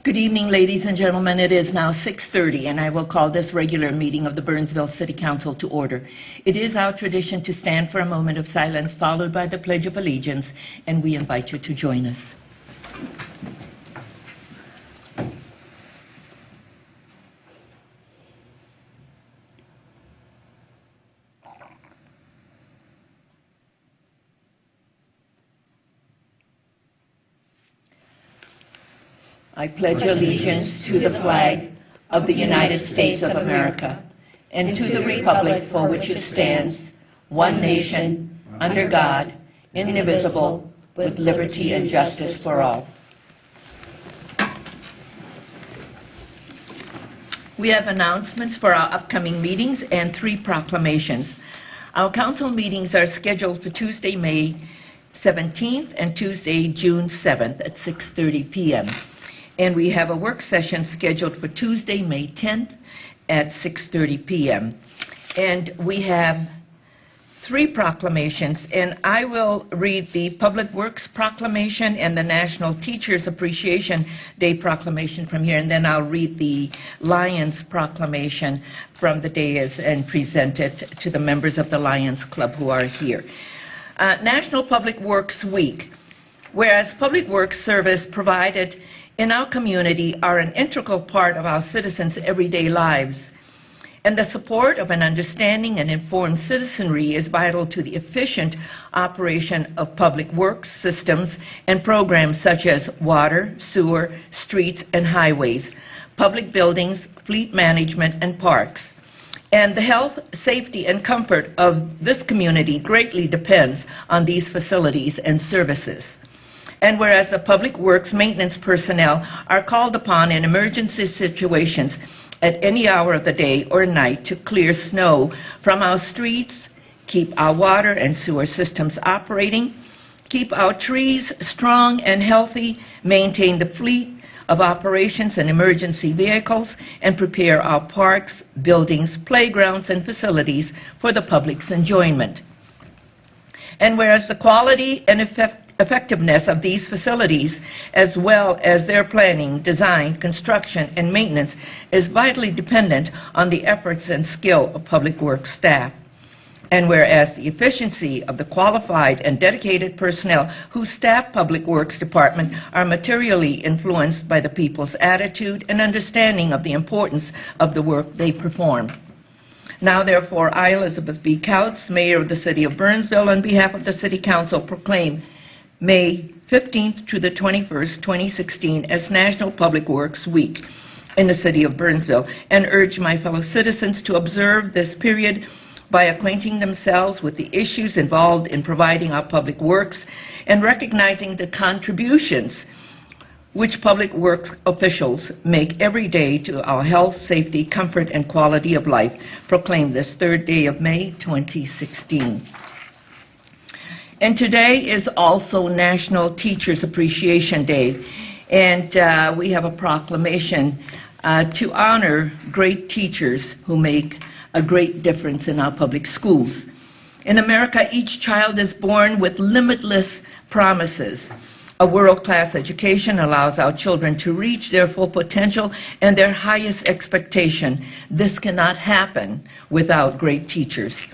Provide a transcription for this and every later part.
Good evening, ladies and gentlemen. It is now 6:30, and I will call this regular meeting of the Burnsville City Council to order. It is our tradition to stand for a moment of silence, followed by the Pledge of Allegiance, and we invite you to join us. I pledge allegiance to the flag of the United States of America and to the republic for which it stands, one nation, under God, indivisible, with liberty and justice for all. We have announcements for our upcoming meetings and 3 proclamations. Our council meetings are scheduled for Tuesday, May 17th and Tuesday, June 7th at 6:30 p.m. And we have a work session scheduled for Tuesday, May 10th at 6:30 p.m. And we have 3 proclamations, and I will read the Public Works Proclamation and the National Teachers Appreciation Day Proclamation from here, and then I'll read the Lions Proclamation from the dais and present it to the members of the Lions Club who are here. National Public Works Week. Whereas public works service provided in our community are an integral part of our citizens' everyday lives, and the support of an understanding and informed citizenry is vital to the efficient operation of public works systems and programs such as water, sewer, streets, and highways, public buildings, fleet management, and parks. And the health, safety, and comfort of this community greatly depends on these facilities and services. And whereas the public works maintenance personnel are called upon in emergency situations at any hour of the day or night to clear snow from our streets, keep our water and sewer systems operating, keep our trees strong and healthy, maintain the fleet of operations and emergency vehicles, and prepare our parks, buildings, playgrounds, and facilities for the public's enjoyment. And whereas the quality and effectiveness of these facilities, as well as their planning, design, construction, and maintenance, is vitally dependent on the efforts and skill of public works staff. And whereas the efficiency of the qualified and dedicated personnel who staff public works department are materially influenced by the people's attitude and understanding of the importance of the work they perform. Now, therefore, I, Elizabeth B. Couts, Mayor of the City of Burnsville, on behalf of the City Council, proclaim May 15th to the 21st, 2016, as National Public Works Week in the City of Burnsville, and urge my fellow citizens to observe this period by acquainting themselves with the issues involved in providing our public works and recognizing the contributions which public works officials make every day to our health, safety, comfort, and quality of life. Proclaim this 3rd day of May, 2016. And today is also National Teachers Appreciation Day, and we have a proclamation to honor great teachers who make a great difference in our public schools. In America, each child is born with limitless promises. A world-class education allows our children to reach their full potential and their highest expectation. This cannot happen without great teachers.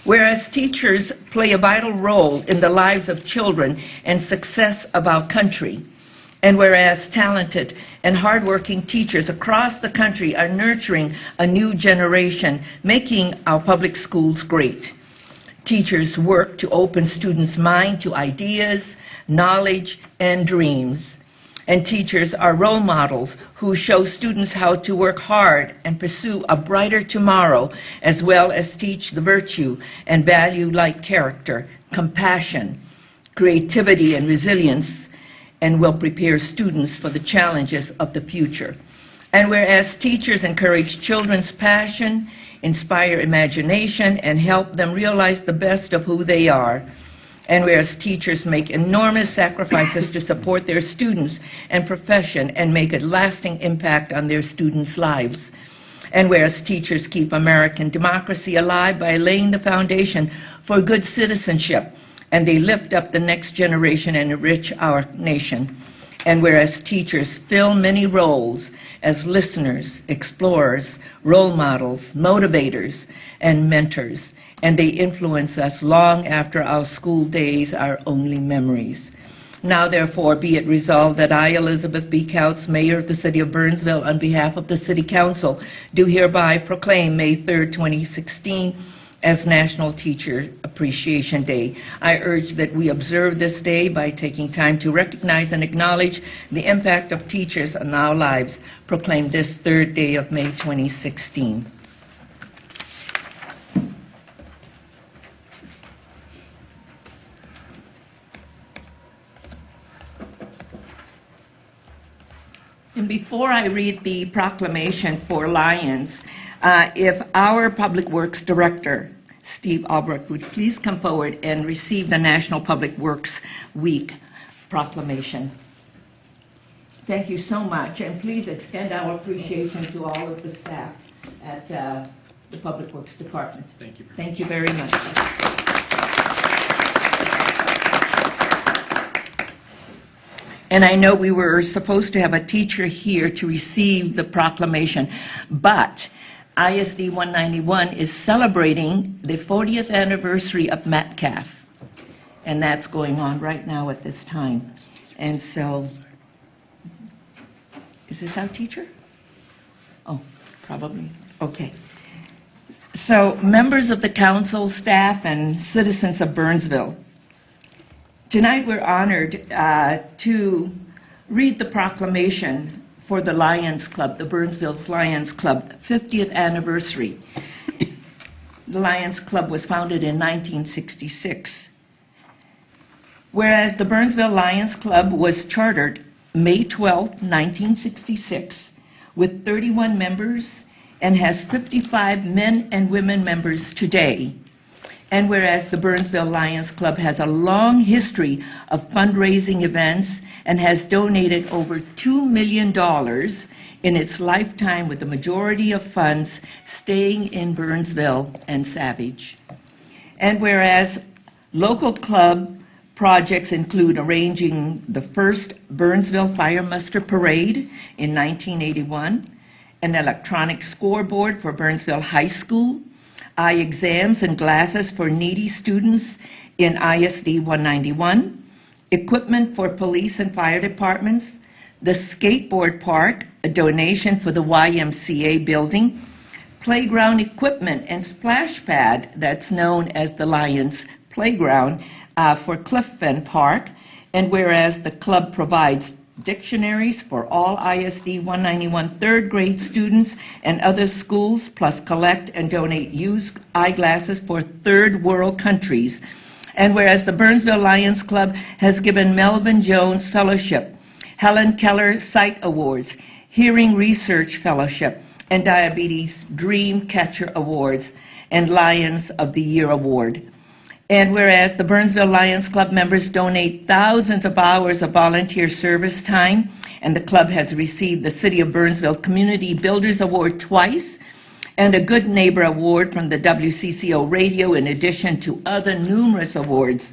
Whereas teachers play a vital role in the lives of children and success of our country, and whereas talented and hardworking teachers across the country are nurturing a new generation, making our public schools great. Teachers work to open students' mind to ideas, knowledge, and dreams. And teachers are role models who show students how to work hard and pursue a brighter tomorrow, as well as teach the virtue and value like character, compassion, creativity, and resilience, and will prepare students for the challenges of the future. And whereas teachers encourage children's passion, inspire imagination, and help them realize the best of who they are, and whereas teachers make enormous sacrifices to support their students and profession and make a lasting impact on their students' lives, and whereas teachers keep American democracy alive by laying the foundation for good citizenship, and they lift up the next generation and enrich our nation, And whereas teachers fill many roles as listeners, explorers, role models, motivators, and mentors, and they influence us long after our school days are only memories. Now, therefore, be it resolved that I, Elizabeth B. Couts, Mayor of the City of Burnsville, on behalf of the City Council, do hereby proclaim May 3rd, 2016, as National Teacher Appreciation Day. I urge that we observe this day by taking time to recognize and acknowledge the impact of teachers on our lives, proclaimed this third day of May 2016. And before I read the proclamation for Lions, if our Public Works Director, Steve Albrecht, would please come forward and receive the National Public Works Week proclamation. Thank you so much, and please extend our appreciation to all of the staff at the Public Works Department. Thank you. Thank you very much. And I know we were supposed to have a teacher here to receive the proclamation, but ISD 191 is celebrating the 40th anniversary of Metcalf, and that's going on right now at this time. And so, is this our teacher? Oh, probably. Okay. So, members of the council, staff, and citizens of Burnsville, tonight we're honored to read the proclamation for the Lions Club, the Burnsville's Lions Club, 50th anniversary. The Lions Club was founded in 1966. Whereas the Burnsville Lions Club was chartered May 12, 1966, with 31 members and has 55 men and women members today. And whereas the Burnsville Lions Club has a long history of fundraising events and has donated over $2 million in its lifetime, with the majority of funds staying in Burnsville and Savage. And whereas local club projects include arranging the first Burnsville Fire Muster Parade in 1981, an electronic scoreboard for Burnsville High School, eye exams and glasses for needy students in ISD 191, equipment for police and fire departments, the skateboard park, a donation for the YMCA building, playground equipment and splash pad that's known as the Lions Playground for Clifton Park, and whereas the club provides dictionaries for all ISD 191 third grade students and other schools, plus collect and donate used eyeglasses for third world countries. And whereas the Burnsville Lions Club has given Melvin Jones Fellowship, Helen Keller Sight Awards, Hearing Research Fellowship, and Diabetes Dream Catcher Awards, and Lions of the Year Award. And whereas the Burnsville Lions Club members donate thousands of hours of volunteer service time, and the club has received the City of Burnsville Community Builders Award twice, and a Good Neighbor Award from the WCCO Radio, in addition to other numerous awards.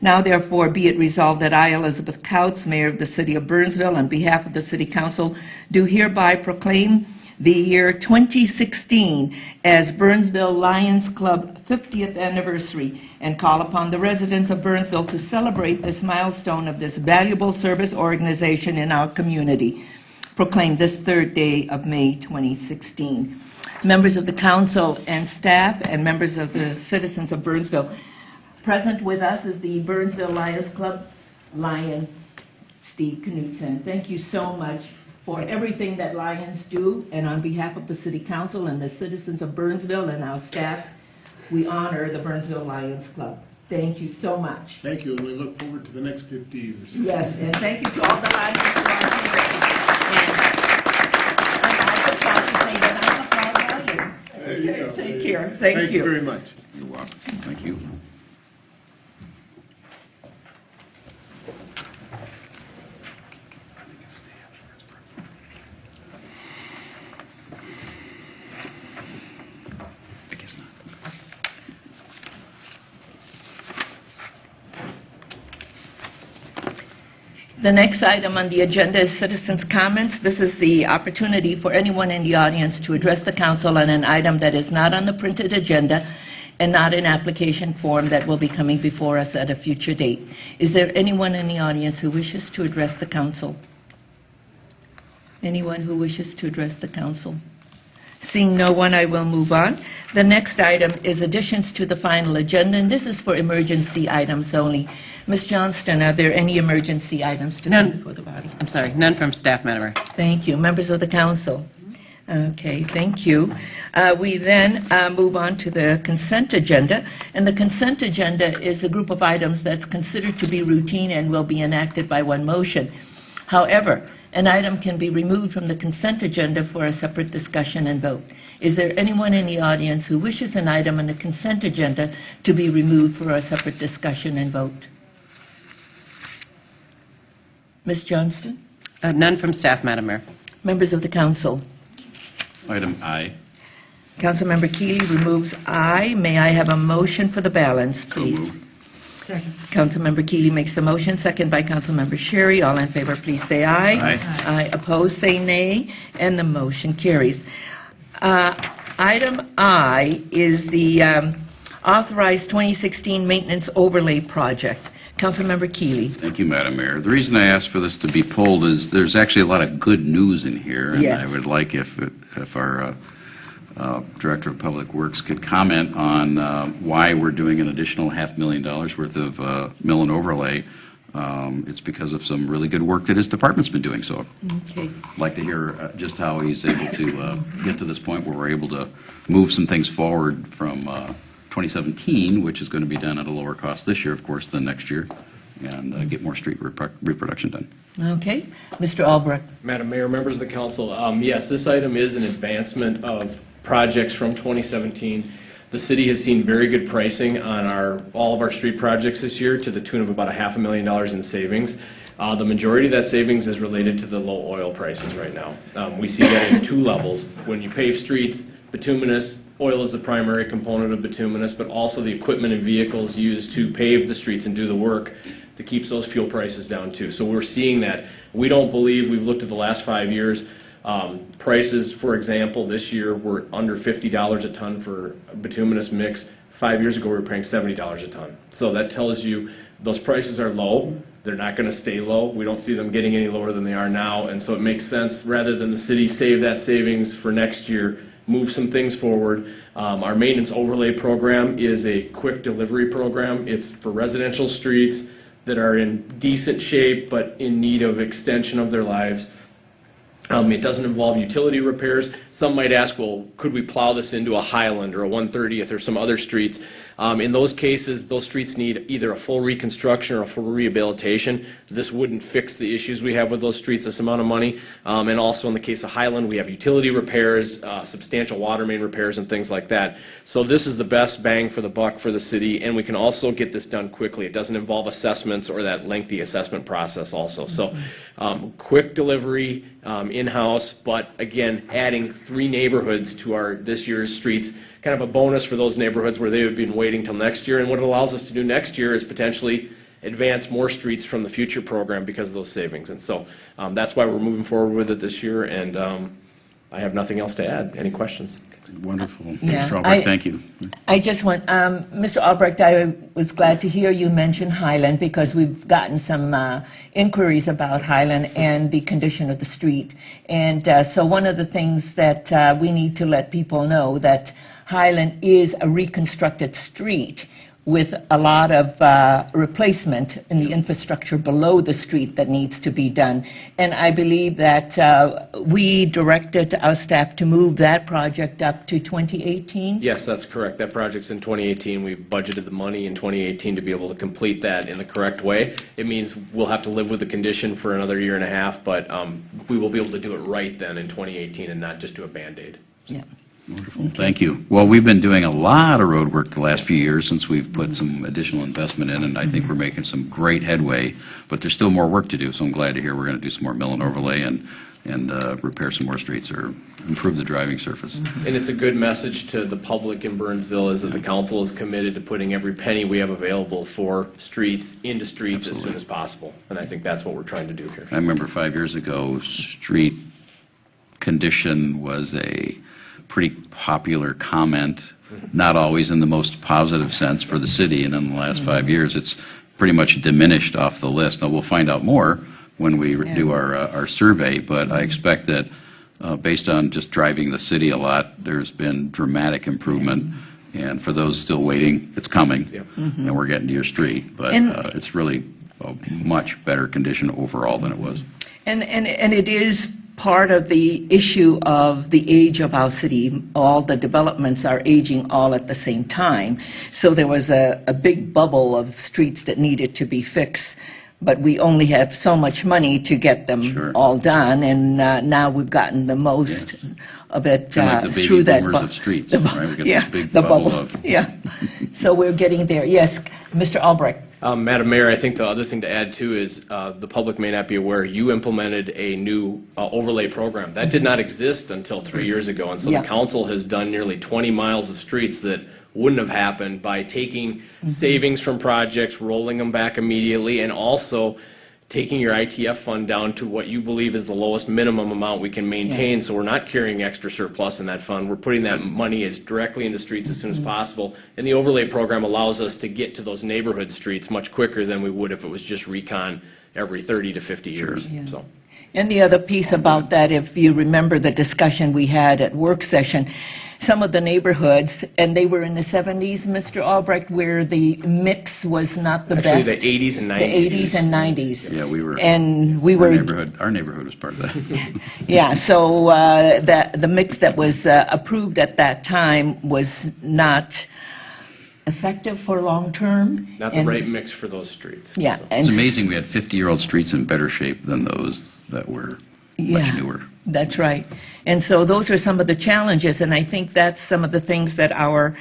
Now, therefore, be it resolved that I, Elizabeth Couts, Mayor of the City of Burnsville, on behalf of the City Council, do hereby proclaim the year 2016 as Burnsville Lions Club 50th anniversary, and call upon the residents of Burnsville to celebrate this milestone of this valuable service organization in our community, proclaimed this third day of May 2016. Members of the council and staff and members of the citizens of Burnsville, present with us is the Burnsville Lions Club Lion, Steve Knutson. Thank you so much for everything that Lions do, and on behalf of the City Council and the citizens of Burnsville and our staff, we honor the Burnsville Lions Club. Thank you so much. Thank you, and we look forward to the next 50 years. Yes, and thank you to all the Lions who are here. And I just want to say that I'm a proud Lion. There you go. Take care. Thank you. Thank you very much. You're welcome. Thank you. I guess not. The next item on the agenda is citizens' comments. This is the opportunity for anyone in the audience to address the council on an item that is not on the printed agenda and not in application form that will be coming before us at a future date. Is there anyone in the audience who wishes to address the council? Anyone who wishes to address the council? Seeing no one, I will move on. The next item is additions to the final agenda, and this is for emergency items only. Ms. Johnston, are there any emergency items to come None. before the body? I'm sorry, none from staff, Madam Mayor. Thank you. Members of the council? Okay, thank you. We then move on to the consent agenda, and the consent agenda is a group of items that's considered to be routine and will be enacted by one motion. However, an item can be removed from the consent agenda for a separate discussion and vote. Is there anyone in the audience who wishes an item on the consent agenda to be removed for a separate discussion and vote? Ms. Johnston? None from staff, Madam Mayor. Members of the council? Item I. Councilmember Keeley removes I. May I have a motion for the balance, So please? moved. Second. Councilmember Keeley makes the motion, second by Councilmember Sherry. All in favor, please say aye. Aye. Aye. Opposed, say nay, and the motion carries. Item I is the authorized 2016 maintenance overlay project. Councilmember Keeley. Thank you, Madam Mayor. The reason I asked for this to be pulled is there's actually a lot of good news in here. And Yes. I would like if our Director of Public Works could comment on why we're doing an additional $500,000 worth of mill and overlay. It's because of some really good work that his department's been doing. So Okay. I'd like to hear just how he's able to get to this point where we're able to move some things forward from 2017, which is going to be done at a lower cost this year, of course, than next year, and get more street reproduction done. Okay. Mr. Albrecht. Madam Mayor, members of the council, yes, this item is an advancement of projects from 2017. The city has seen very good pricing on all of our street projects this year to the tune of about $500,000 in savings. The majority of that savings is related to the low oil prices right now. We see that in two levels. When you pave streets, bituminous, oil is the primary component of bituminous, but also the equipment and vehicles used to pave the streets and do the work that keeps those fuel prices down too. So we're seeing that. We don't believe, we've looked at the last 5 years, prices, for example, this year were under $50 a ton for a bituminous mix. 5 years ago, we were paying $70 a ton. So that tells you those prices are low. They're not going to stay low. We don't see them getting any lower than they are now. And so it makes sense, rather than the city save that savings for next year, move some things forward. Our maintenance overlay program is a quick delivery program. It's for residential streets that are in decent shape but in need of extension of their lives. It doesn't involve utility repairs. Some might ask, well, could we plow this into a Highland or a 130th or some other streets? In those cases, those streets need either a full reconstruction or a full rehabilitation. This wouldn't fix the issues we have with those streets, this amount of money. And also in the case of Highland, we have utility repairs, substantial water main repairs and things like that. So this is the best bang for the buck for the city, and we can also get this done quickly. It doesn't involve assessments or that lengthy assessment process also. So quick delivery, in-house, but again, adding 3 neighborhoods to our this year's streets, kind of a bonus for those neighborhoods where they have been waiting till next year. And what it allows us to do next year is potentially advance more streets from the future program because of those savings. And so that's why we're moving forward with it this year, and I have nothing else to add. Any questions? Wonderful. Yeah, Mr. Albrecht, thank you. I just want, Mr. Albrecht, I was glad to hear you mention Highland because we've gotten some inquiries about Highland and the condition of the street. And so one of the things that we need to let people know that Highland is a reconstructed street with a lot of replacement in the infrastructure below the street that needs to be done. And I believe that we directed our staff to move that project up to 2018. Yes, that's correct. That project's in 2018. We budgeted the money in 2018 to be able to complete that in the correct way. It means we'll have to live with the condition for another year and a half, but we will be able to do it right then in 2018 and not just do a Band-Aid. Yeah. Wonderful. Thank you. Well, we've been doing a lot of road work the last few years since we've put some additional investment in, and I think we're making some great headway, but there's still more work to do, so I'm glad to hear we're going to do some more mill and overlay and repair some more streets or improve the driving surface. And it's a good message to the public in Burnsville is that the council is committed to putting every penny we have available for streets into streets as soon as possible. And I think that's what we're trying to do here. I remember 5 years ago, street condition was a pretty popular comment, not always in the most positive sense for the city, and in the last 5 years, it's pretty much diminished off the list. Now, we'll find out more when we do our survey, but I expect that based on just driving the city a lot, there's been dramatic improvement, and for those still waiting, it's coming, Yep. and we're getting to your street, but And- it's really a much better condition overall than it was. And it is part of the issue of the age of our city. All the developments are aging all at the same time. So there was a big bubble of streets that needed to be fixed, but we only have so much money to get them Sure. all done, and now we've gotten the most Yes. of it Kind of like the baby through that. boomers of streets, the bu- right? We got yeah, this big the bubble of. Yeah. So we're getting there. Yes, Mr. Albrecht. Madam Mayor, I think the other thing to add too is the public may not be aware, you implemented a new overlay program. That did not exist until 3 years ago. And so Yeah. the council has done nearly 20 miles of streets that wouldn't have happened by taking savings from projects, rolling them back immediately, and also taking your ITF fund down to what you believe is the lowest minimum amount we can maintain. So we're not carrying extra surplus in that fund. We're putting that money as directly into streets as soon as possible. And the overlay program allows us to get to those neighborhood streets much quicker than we would if it was just recon every 30 to 50 years. So. And the other piece about that, if you remember the discussion we had at work session, some of the neighborhoods, and they were in the 70s, Mr. Albrecht, where the mix was not the Actually, best. the 80s and 90s. The 80s and 90s. Yeah, we were. And we Our were, neighborhood was part of that. yeah, so the mix that was approved at that time was not effective for long-term. Not the and- right mix for those streets. Yeah. So. and It's amazing we had 50-year-old streets in better shape than those that were much Yeah. newer. That's right. And so those are some of the challenges, and I think that's some of the things that our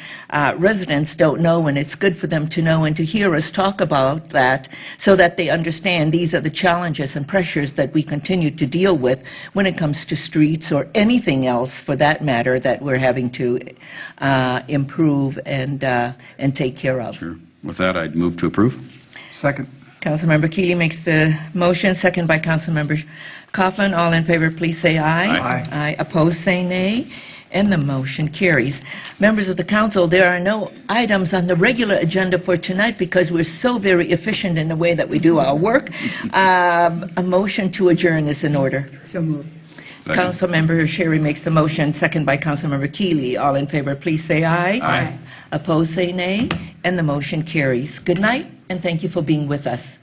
residents don't know, and it's good for them to know and to hear us talk about that so that they understand these are the challenges and pressures that we continue to deal with when it comes to streets or anything else, for that matter, that we're having to improve and take care of. Sure. With that, I'd move to approve. Second. Councilmember Keely makes the motion, second by Councilmember Coughlin. All in favor, please say aye. Aye. Aye. Opposed, say nay. And the motion carries. Members of the council, there are no items on the regular agenda for tonight because we're so very efficient in the way that we do our work. A motion to adjourn is in order. So moved. Second. Councilmember Sherry makes the motion, second by Councilmember Keely. All in favor, please say aye. Aye. Opposed, say nay. And the motion carries. Good night, and thank you for being with us.